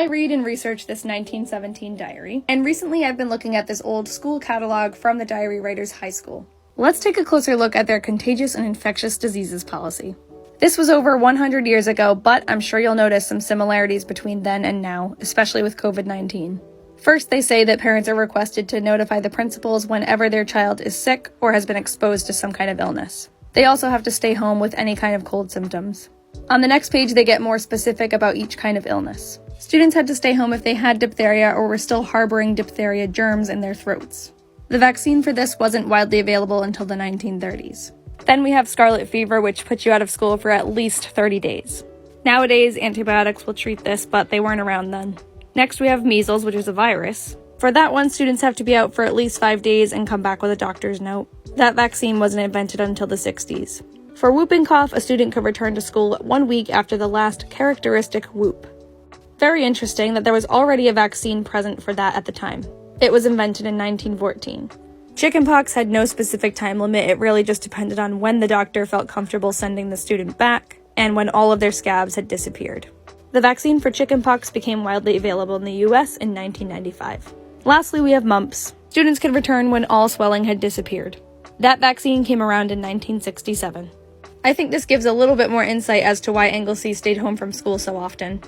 I read and research this 1917 diary, and recently I've been looking at this old school catalog from the diary writer's high school. Let's take a closer look at their contagious and infectious diseases policy. This was over 100 years ago, but I'm sure you'll notice some similarities between then and now, especially with COVID-19. First, they say that parents are requested to notify the principals whenever their child is sick or has been exposed to some kind of illness. They also have to stay home with any kind of cold symptoms. On the next page, they get more specific about each kind of illness. Students had to stay home if they had diphtheria or were still harboring diphtheria germs in their throats. The vaccine for this wasn't widely available until the 1930s. Then we have scarlet fever, which puts you out of school for at least 30 days. Nowadays, antibiotics will treat this, but they weren't around then. Next, we have measles, which is a virus. For that one, students have to be out for at least 5 days and come back with a doctor's note. That vaccine wasn't invented until the 60s. For whooping cough, a student could return to school 1 week after the last characteristic whoop. Very interesting that there was already a vaccine present for that at the time. It was invented in 1914. Chickenpox had no specific time limit, it really just depended on when the doctor felt comfortable sending the student back, and when all of their scabs had disappeared. The vaccine for chickenpox became widely available in the US in 1995. Lastly, we have mumps. Students could return when all swelling had disappeared. That vaccine came around in 1967. I think this gives a little bit more insight as to why Anglesey stayed home from school so often.